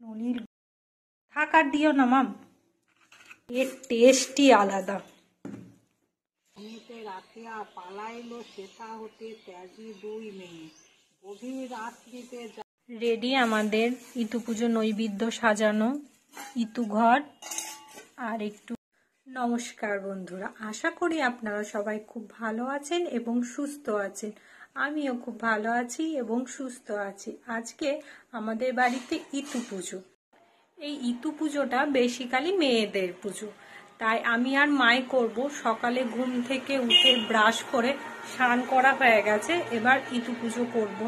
ননির থাক আর দিও না মাম, এর টেস্টই আলাদা। রাখিয়া পালাইল সেথা হতে ত্যাজি দুই মেয়ে, গভীর রাত্রিতে রেডি আমাদের ইতু পুজো নৈবেদ্য সাজানো, ইতু ঘর। আর একটু নমস্কার বন্ধুরা, আশা করি আপনারা সবাই খুব ভালো আছেন এবং সুস্থ আছেন। আমিও খুব ভালো আছি এবং সুস্থ আছি। আজকে আমাদের বাড়িতে ইতু পুজো। এই ইতু পুজোটা বেসিক্যালি মেয়েদের পুজো, তাই আমি আর মাই করব। সকালে ঘুম থেকে উঠে ব্রাশ করে স্নান করা হয়ে গেছে, এবার ইতু পুজো করব।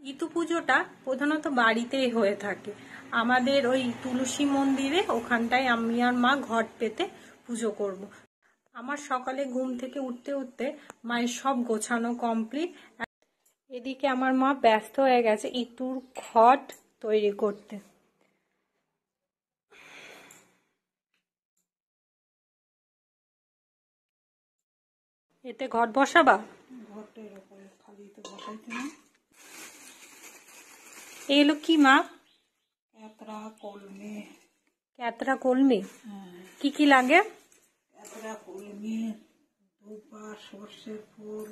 ইতু পুজোটা প্রধানত বাড়িতেই হয়ে থাকে, আমাদের ওই তুলসী মন্দিরে, ওখানটায় আমি আর মা ঘট পেতে পুজো করব। আমার সকালে ঘুম থেকে উঠতে উঠতে মায়ের সব গোছানো কমপ্লিট। এদিকে আমার মা ব্যস্ত হয়ে গেছে ইতুর ঘট তৈরি করতে। এতে ঘট বসাবা? ঘটের উপরে খালি তো বসাইতে না। এগুলো কি মা? ক্যাতরা কলমি। ক্যাতরা কলমি? কি কি লাগে? ক্যাতরা কলমি, দুপা, সর্ষের ফুল,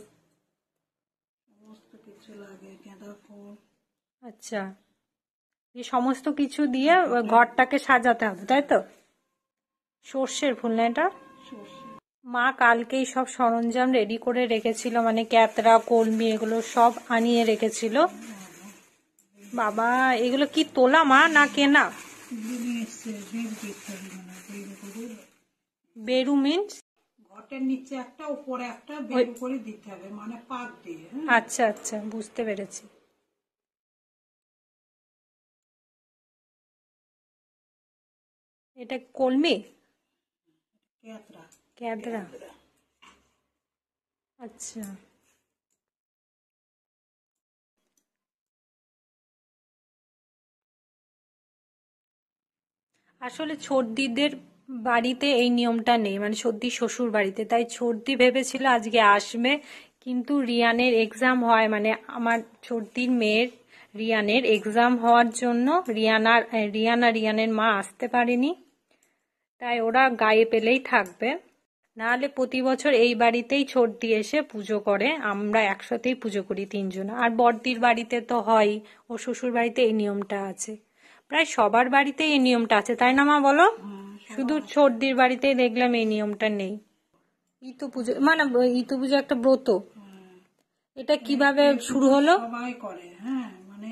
সমস্ত কিছু লাগে, গাঁদা ফুল। আচ্ছা, এই সমস্ত কিছু দিয়ে ঘরটাকে সাজাতে হবে, তাই তো? সর্ষের ফুল না এটা? মা কালকেই সব সরঞ্জাম রেডি করে রেখেছিল, মানে ক্যাতরা কলমি এগুলো সব আনিয়ে রেখেছিল। বাবা, এগুলো কি তোলা মা না কেনা? বেরু মিন্স ঘটের নিচে একটা, উপরে একটা, বের করে দিতে হবে, মানে পাক দিয়ে। আচ্ছা আচ্ছা, বুঝতে পেরেছি। এটা কলমি? ক্যাতরা। ক্যাতরা, আচ্ছা। আসলে ছোটদিদের বাড়িতে এই নিয়মটা নেই, মানে সর্দি শ্বশুর বাড়িতে, তাই ছোটদি ভেবেছিল আজকে আসবে, কিন্তু রিয়ানের এক্সাম হয়, মানে আমার ছোটদির মেয়ের রিয়ানের এক্সাম হওয়ার জন্য রিয়ানের মা আসতে পারেনি, তাই ওরা গায়ে পেলেই থাকবে। নাহলে প্রতি বছর এই বাড়িতেই ছোটদি এসে পুজো করে, আমরা একসাথেই পুজো করি তিনজন। আর বড়দির বাড়িতে তো হয়, ও শ্বশুর বাড়িতে এই নিয়মটা আছে। প্রায় সবার বাড়িতে এই নিয়মটা আছে, তাই না মা বলো? শুধু ছোটদির বাড়িতেই দেখলাম এই নিয়মটা নেই। ইতু পুজো মানে ইতু পুজো একটা ব্রত। এটা কিভাবে শুরু হলো? সবাই করে, হ্যাঁ, মানে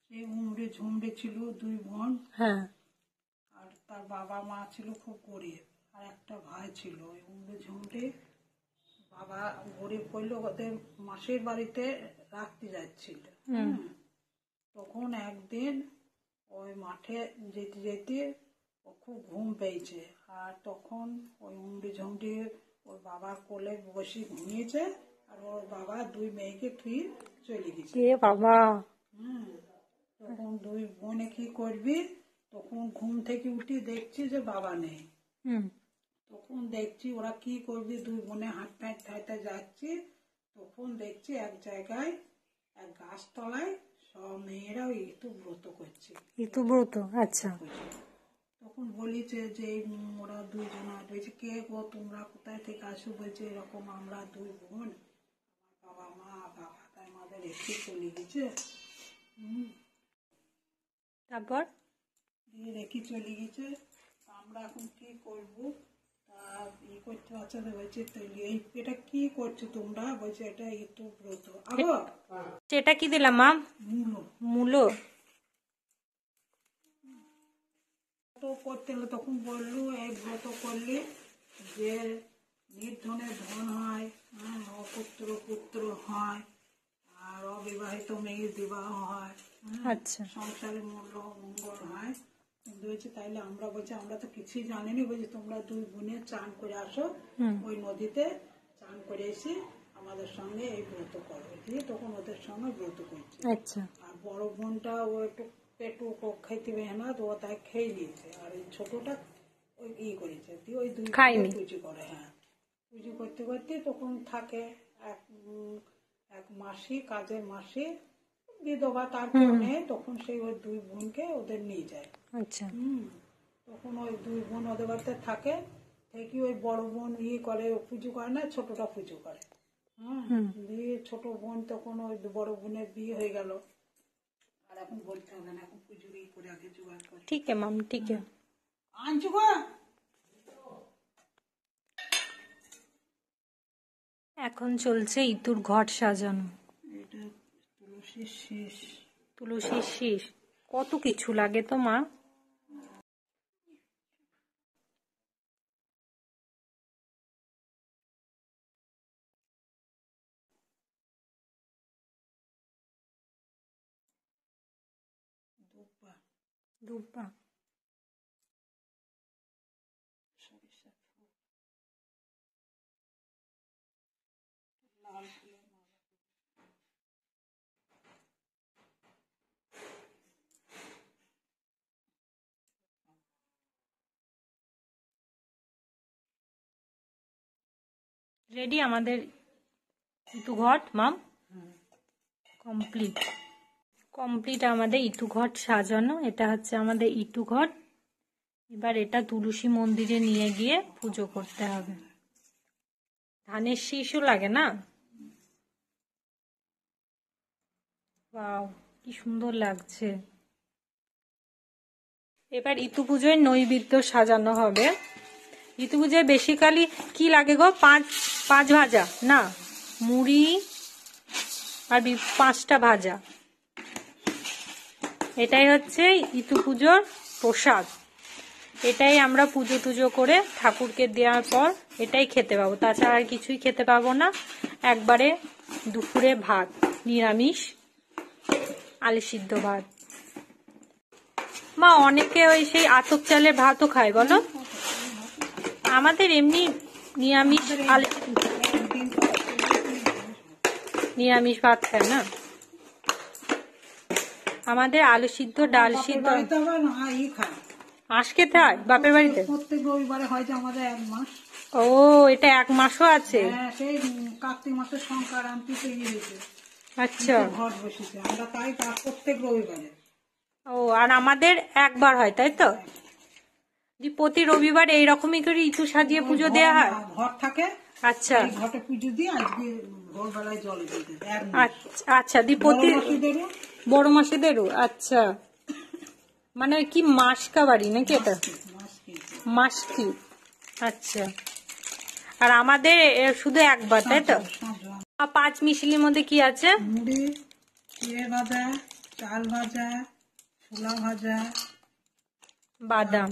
সেই উমরে ঝুমরে ছিল দুই বোন। হ্যাঁ। আর তার বাবা মা ছিল খুব গরিব, আর একটা ভাই ছিল। ওই উমরে ঝুমরে বাবা গরিব করলো, ওদের মাসির বাড়িতে রাখতে যাচ্ছিল। তখন একদিন ওই মাঠে যেতে যেতে ও খুব ঘুম পেয়েছে, আর তখন ওই উমরি ঝুমরি ওর বাবার কোলে বসে ঘুমিয়েছে, আর ওর বাবা দুই মেয়েকে ফির চলে গেছে। বাবা। তখন দুই বোনে কি করবি, তখন ঘুম থেকে উঠে দেখছি যে বাবা নেই। তখন দেখছি ওরা কি করবি, দুই বোনে হাঁটতে হাঁটতে যাচ্ছে, তখন দেখছি এক জায়গায় এক গাছতলায় সব মেয়েরা ওই ইতু ব্রত করছে। ইতু ব্রত, আচ্ছা। তখন বলিছে যে ওরা দুইজনা বলছে, কে গো তোমরা কোথায় থেকে আসো? বলছে এরকম আমরা দুই বোন, আমার বাবা মা বাবা তাই আমাদের রেখে চলে গেছে। তারপর রেখে চলে গেছে, আমরা এখন কি করবো? ই করতে বাচ্চাদের বলছে, এটা কি করছো তোমরা? বলছে এটা ইতু ব্রত। সেটা কি দিলাম মা? মূলো করতে হলে তখন বললো এই ব্রত করলে যে নির্ধনের ধন হয়, অপুত্র পুত্র হয়, আর অবিবাহিত মেয়ের বিবাহ হয়, আচ্ছা, সংসারে মঙ্গল হয়। বলছে তাইলে আমরা, বলছে আমরা তো কিছুই জানিনি। বলছে তোমরা দুই বোনে চান করে আসো, ওই নদীতে চান করে এসে আমাদের সঙ্গে এই ব্রত করো। দিয়ে তখন ওদের সঙ্গে ব্রত করছে। আচ্ছা। আর বড় বোনটা ও একটু পেটু খাইতে মেহনত, ও তাই খেয়ে নিয়েছে, আর ওই ছোটটা ওই করেছে, দিয়ে ওই দুই পুজো করে। হ্যাঁ, পুজো করতে করতে তখন থাকে এক মাসি, কাজের মাসি, বিধবা তারপর নেই, তখন সেই ওই দুই বোনকে ওদের নিয়ে যায়। আচ্ছা। তখন ওই দুই বোন ওদের বাড়িতে থাকে, থেকে ওই বড় বোন করে, পুজো করে না, ছোটটা পুজো করে। দিয়ে ছোট বোন তখন ওই বড় বোনের বিয়ে হয়ে গেল। আর এখন বলতে হবে না, এখন পুজোর করে আগে জোগাড় করে। ঠিক আছে মাম, ঠিক আছে। আনছো গো। এখন চলছে ইতুর ঘট সাজানো। এটা তুলসীর শীষ। তুলসীর শীষ, কত কিছু লাগে তো মা। দুব্বা, দুব্বা, সরিষা ফুল, লাল ফুলের মালা। রেডি আমাদের ইতু ঘট মাম, কমপ্লিট। কমপ্লিট আমাদের ইতু ঘট সাজানো। এটা হচ্ছে আমাদের ইতু ঘট। এবার এটা তুলসী মন্দিরে নিয়ে গিয়ে পুজো করতে হবে। ধানের শীষও লাগে না? ওয়াও, কি সুন্দর লাগছে। এবার ইতু পুজোয় নৈবেদ্য সাজানো হবে। ইতু পুজোয় বেসিক্যালি কি লাগে গো? পাঁচ ভাজা না, মুড়ি আর 5টা ভাজা, এটাই হচ্ছে ইতু পুজোর প্রসাদ। এটাই আমরা পুজো টুজো করে ঠাকুরকে দেওয়ার পর এটাই খেতে পাবো, তাছাড়া আর কিছুই খেতে পাবো না। একবারে দুপুরে ভাত, নিরামিষ আলু সিদ্ধ ভাত। মা অনেকে ওই সেই আতপ চালের ভাতও খায় বলো, আমাদের এমনি নিরামিষ নিরামিষ ভাত খায় না, আমাদের আলু সিদ্ধ ডাল সিদ্ধ। আঁশ খেতে হয় বাপের বাড়িতে? প্রত্যেক রবিবারে হয় যে আমাদের 1 মাস। ও, এটা 1 মাসও আছে? সেই কার্তিক মাসের সংক্রান্তিতে হয়েছে। আচ্ছা, ঘট বসেছে, আমরা তাই প্রত্যেক রবিবারে। ও, আর আমাদের একবার হয় তাই তো? প্রতি রবিবার এইরকমই করে ইতু সাজিয়ে পুজো দেওয়া হয়? ঘট থাকে। আচ্ছা, ঘটে পুজো দিয়ে আজকে ভোরবেলায় জল দিতে। আচ্ছা, প্রতি বড় মাসেদেরও? আচ্ছা, মানে কি মাসকা বাড়ি নাকি এটা? মাস কি? আচ্ছা, আর আমাদের শুধু একবার তাই তো? আর 5 মিশলির মধ্যে কি আছে? মুড়ি, চিড়ে ভাজা, চাল ভাজা, ছোলা ভাজা, বাদাম,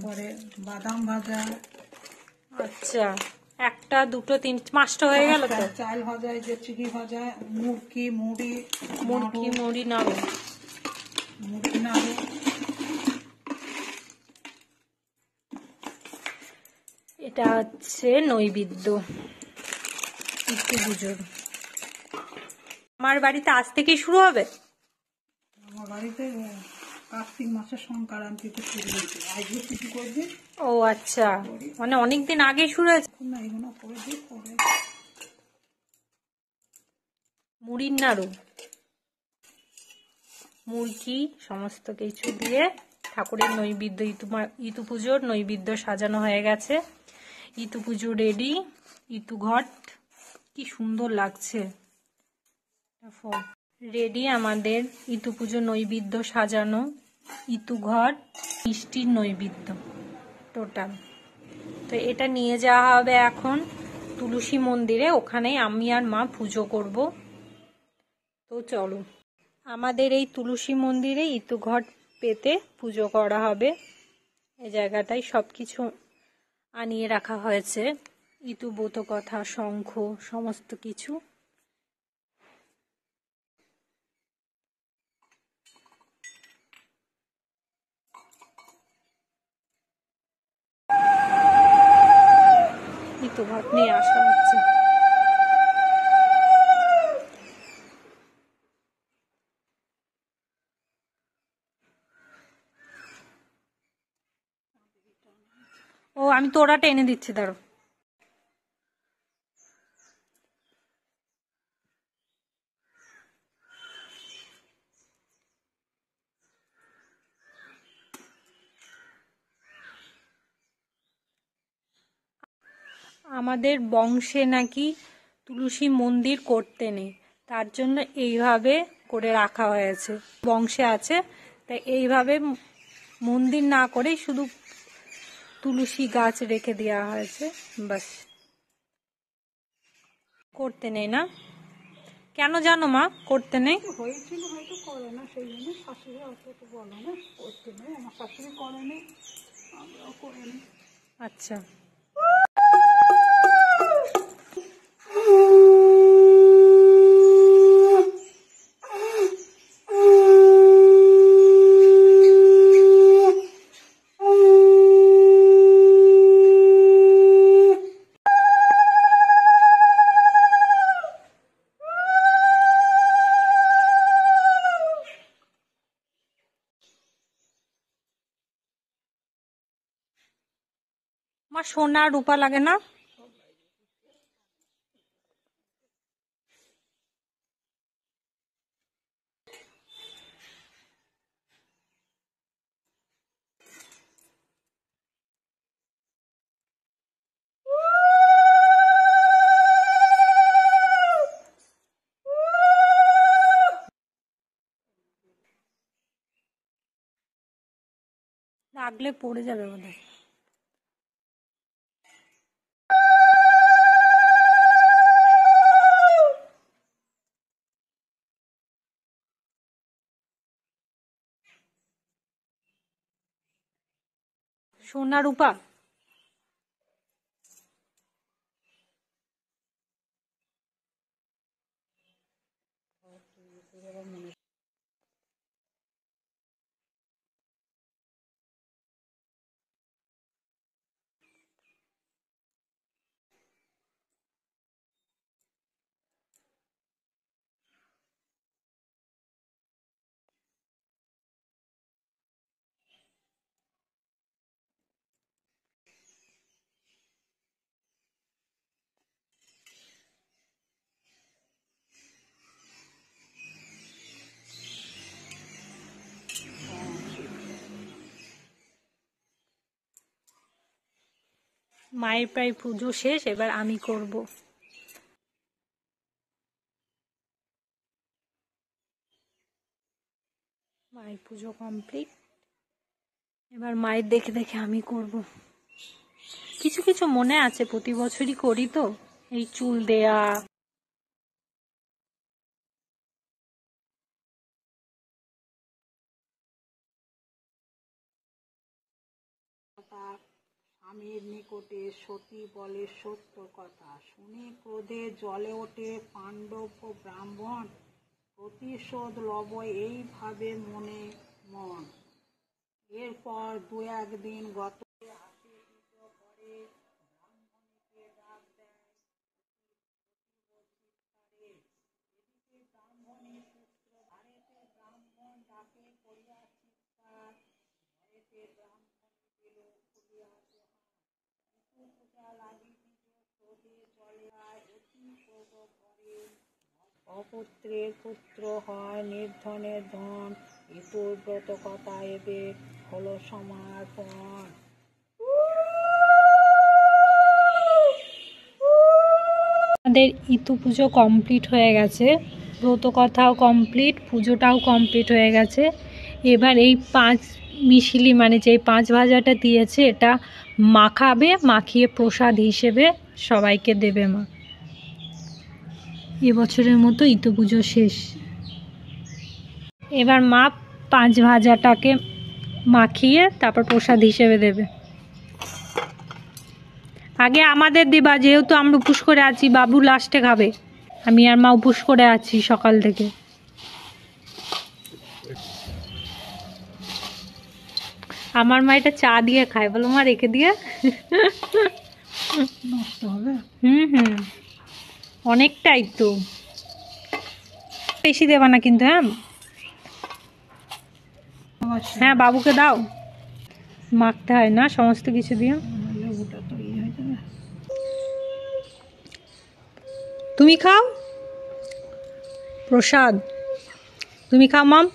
বাদাম ভাজা। আচ্ছা, 1, 2, 3, 5টা হয়ে গেল তো। চাল ভাজা, যে চিড়ি ভাজা, মুড়কি, মুড়ি নাড়ু। এটা হচ্ছে নৈবেদ্য ইতু পুজোর। আমার বাড়িতে আজ থেকেই শুরু হবে? আমার বাড়িতে কার্তিক মাসের সংক্রান্তিতে শুরু হয়েছে, আজকে ছুটি করবে। ও আচ্ছা, মানে অনেকদিন আগে শুরু হয়েছে। মুড়ির নাড়ু, মুড়কি সমস্ত কিছু দিয়ে ঠাকুরের নৈবেদ্য, ইতু পুজোর নৈবেদ্য সাজানো হয়ে গেছে। ইতু পুজো রেডি। ইতু ঘট কি সুন্দর লাগছে। রেডি আমাদের ইতু পুজো নৈবেদ্য সাজানো। ইতু ঘট, মিষ্টির নৈবেদ্য টোটাল। তো এটা নিয়ে যাওয়া হবে এখন তুলসী মন্দিরে, ওখানেই আমি আর মা পুজো করব। তো চলো, আমাদের এই তুলসী মন্দিরে ইতু ঘট পেতে পুজো করা হবে। এই জায়গাটায় সবকিছু আনিয়ে রাখা হয়েছে, ইতু ব্রত কথা, শঙ্খ, সমস্ত কিছু। ইতু ঘট নিয়ে আসা হচ্ছে। ও, আমি তোড়াটা এনে দিচ্ছি, দাঁড়ো। আমাদের বংশে নাকি তুলসী মন্দির করতে নেই, তার জন্য এইভাবে করে রাখা হয়েছে। বংশে আছে তাই এইভাবে মন্দির না করে শুধু তুলসী গাছ রেখে দেওয়া হয়েছে, বাস। করতে নেই না? কেন জানো মা করতে নেই? হয়েছিল হয়তো করে না, সেই জন্য শাশুড়ি অত তো বলো না করতে নেই। আমার শাশুড়ি করেনি, আমরাও করিনি। আচ্ছা। মা সোনা রূপা লাগে না? লাগলে পড়ে যাবে বোধহয়। সোনা রূপা মায়ের প্রায় পুজো শেষ, এবার আমি করব। মায়ের পুজো কমপ্লিট, এবার মায়ের দেখে দেখে আমি করব। কিছু কিছু মনে আছে, প্রতি বছরই করি তো, এই চুল দেয়া, স্বামীর নিকটে সতী বলে সত্য কথা, শুনে ক্রোধে জ্বলে ওঠে পাণ্ডব ও ব্রাহ্মণ, প্রতিশোধ লব এইভাবে মনে মন। এরপর দু একদিন গত অপুত্রের পুত্র হয় নির্ধনের ধন, ইতুর ব্রত কথা এবে হলো সমাপন। আমাদের ইতু পুজো কমপ্লিট হয়ে গেছে, ব্রত কথাও কমপ্লিট, পুজোটাও কমপ্লিট হয়ে গেছে। এবার এই 5 মিশিলি মানে যে 5 ভাজাটা দিয়েছে এটা মাখাবে, মাখিয়ে প্রসাদ হিসেবে সবাইকে দেবে মা। এবছরের মতো ইতু পুজো শেষ। এবার মা 5 ভাজাটাকে মাখিয়ে তারপর প্রসাদ হিসেবে দেবে। আগে আমাদের দিবা, যেহেতু আমরা উপোস করে আছি, বাবু লাস্টে খাবে। আমি আর মা উপোস করে আছি সকাল থেকে। আমার মা এটা চা দিয়ে খায়, বলো মা রেখে দিয়ে। নষ্ট হবে? হুম, অনেকটাই তো, বেশি দেবা না কিন্তু। হ্যাঁ বাবুকে দাও, মাখতে হয় না সমস্ত কিছু দিয়ে। তুমি খাও প্রসাদ, তুমি খাও মাম।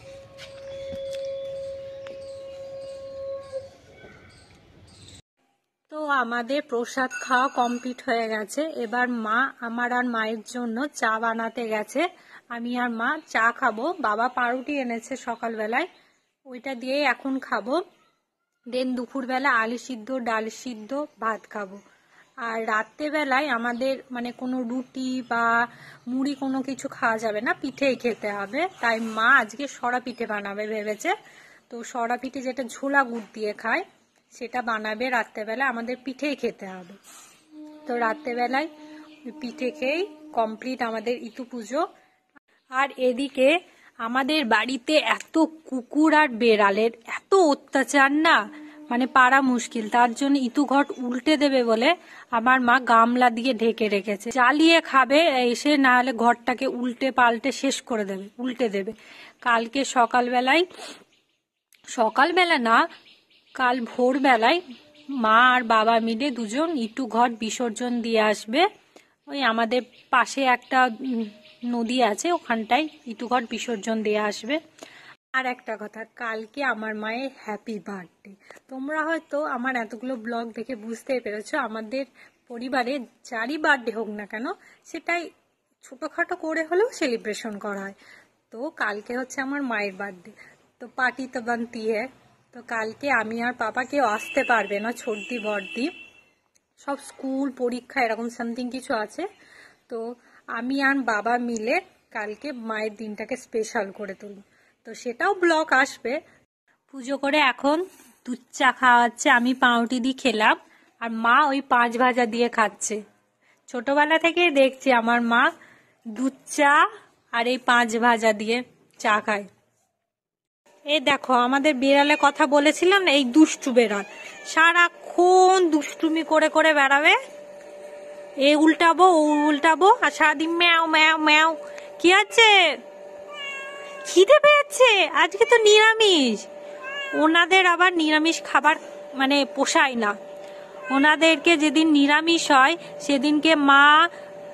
তো আমাদের প্রসাদ খাওয়া কমপ্লিট হয়ে গেছে। এবার মা আমার আর মায়ের জন্য চা বানাতে গেছে। আমি আর মা চা খাবো। বাবা পাউরুটি এনেছে সকালবেলায়, ওইটা দিয়েই এখন খাবো। দেন দুপুরবেলা আলু সিদ্ধ, ডাল সিদ্ধ, ভাত খাবো। আর রাত্রেবেলায় আমাদের মানে কোনো রুটি বা মুড়ি কোনো কিছু খাওয়া যাবে না, পিঠেই খেতে হবে। তাই মা আজকে সরা পিঠে বানাবে ভেবেছে। তো সরা পিঠে যেটা ঝোলা গুড় দিয়ে খায় সেটা বানাবে রাত্রেবেলা, আমাদের পিঠেই খেতে হবে। তো রাত্রেবেলায় পিঠে খেয়েই কমপ্লিট আমাদের ইতু পুজো। আর এদিকে আমাদের বাড়িতে এত কুকুর আর বেড়ালের এত অত্যাচার না, মানে পারা মুশকিল। তার জন্য ইতু ঘট উল্টে দেবে বলে আমার মা গামলা দিয়ে ঢেকে রেখেছে। জ্বালিয়ে খাবে এসে, না হলে ঘরটাকে উল্টে পাল্টে শেষ করে দেবে, উল্টে দেবে। কালকে সকালবেলা না, কাল ভোরবেলায় মা আর বাবা মিলে দুজন ইটু ঘট বিসর্জন দিয়ে আসবে। ওই আমাদের পাশে একটা নদী আছে, ওখানটায় ইটু ঘট বিসর্জন দিয়ে আসবে। আর একটা কথা, কালকে আমার মায়ের হ্যাপি বার্থডে। তোমরা হয়তো আমার এতগুলো ব্লগ দেখে বুঝতেই পেরেছো, আমাদের পরিবারে যারই বার্থডে হোক না কেন সেটাই ছোটখাটো করে হলেও সেলিব্রেশন করা হয়। তো কালকে হচ্ছে আমার মায়ের বার্থডে, তো পার্টি তো বানতি হ্যায়। তো কালকে আমি আর পাপা কেউ আসতে পারবে না, ছোটদি বড়দি সব স্কুল পরীক্ষা এরকম সামথিং কিছু আছে। তো আমি আর বাবা মিলে কালকে মায়ের দিনটাকে স্পেশাল করে তুলব। তো সেটাও ব্লগ আসবে। পুজো করে এখন দুধ চা খাওয়া হচ্ছে, আমি পাউরুটি দিয়ে খেলাম আর মা ওই 5 ভাজা দিয়ে খাচ্ছে। ছোটবেলা থেকে দেখছি আমার মা দুধ চা আর এই 5 ভাজা দিয়ে চা খায়। এই দেখো আমাদের বিড়ালের কথা বলেছিলাম না, এই দুষ্টু বেড়াল সারাক্ষণ দুষ্টুমি করে করে বেড়াবে। এ উল্টাবো ও উল্টাবো আর সারাদিন ম্যাও ম্যাও ম্যাও। কি আছে? খিদে পেয়েছে, আজকে তো নিরামিষ। ওনাদের আবার নিরামিষ খাবার মানে পোষায় না। ওনাদেরকে যেদিন নিরামিষ হয় সেদিনকে মা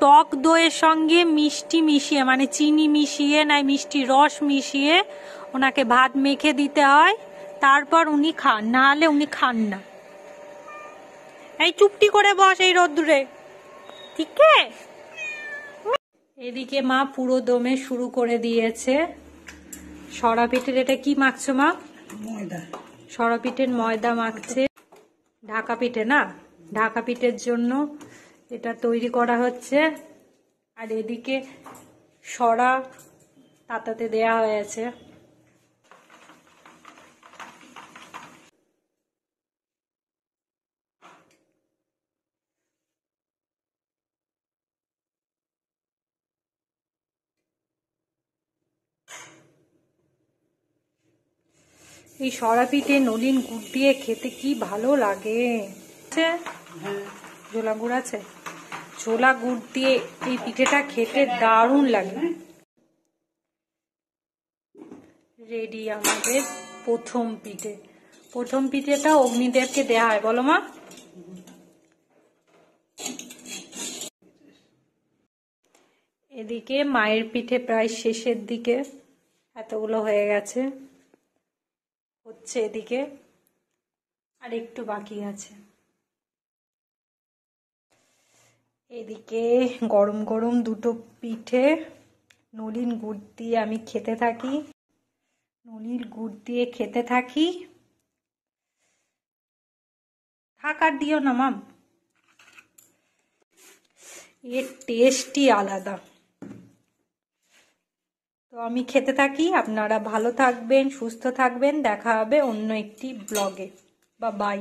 টক দইয়ের সঙ্গে মিষ্টি মিশিয়ে, মানে চিনি মিশিয়ে নাই মিষ্টি রস মিশিয়ে ওনাকে ভাত মেখে দিতে হয়, তারপর উনি খান, না হলে উনি খান না। এই চুপটি করে বস এই রোদ্দুরে, ঠিক আছে? এদিকে মা পুরো দমে শুরু করে দিয়েছে সরা পিঠের। এটা কি মাখছো মা? ময়দা। সরা পিঠের ময়দা মাখছে। ঢাকা পিঠে না, ঢাকা পিঠের জন্য এটা তৈরি করা হচ্ছে। আর এদিকে সরা তাতাতে দেয়া হয়েছে। এই সরা পিঠে নলিন গুড় দিয়ে খেতে কি ভালো লাগে। ঝোলা গুড় আছে, ঝোলা গুড় দিয়ে এই পিঠেটা খেতে দারুণ লাগে। রেডি আমাদের প্রথম পিঠে। প্রথম পিঠেটা অগ্নিদেবকে দেয়া হয়, বলো মা? এদিকে মায়ের পিঠে প্রায় শেষের দিকে, এতগুলো হয়ে গেছে, হচ্ছে এদিকে আর একটু বাকি আছে। এদিকে গরম গরম দুটো পিঠে নলিন গুড় দিয়ে আমি খেতে থাকি, নলিন গুড় দিয়ে খেতে থাকি। থাকার দিও না মাম, এর টেস্টই আলাদা। তো আমি খেতে থাকি, আপনারা ভালো থাকবেন, সুস্থ থাকবেন। দেখা হবে অন্য একটি ব্লগে। বাই।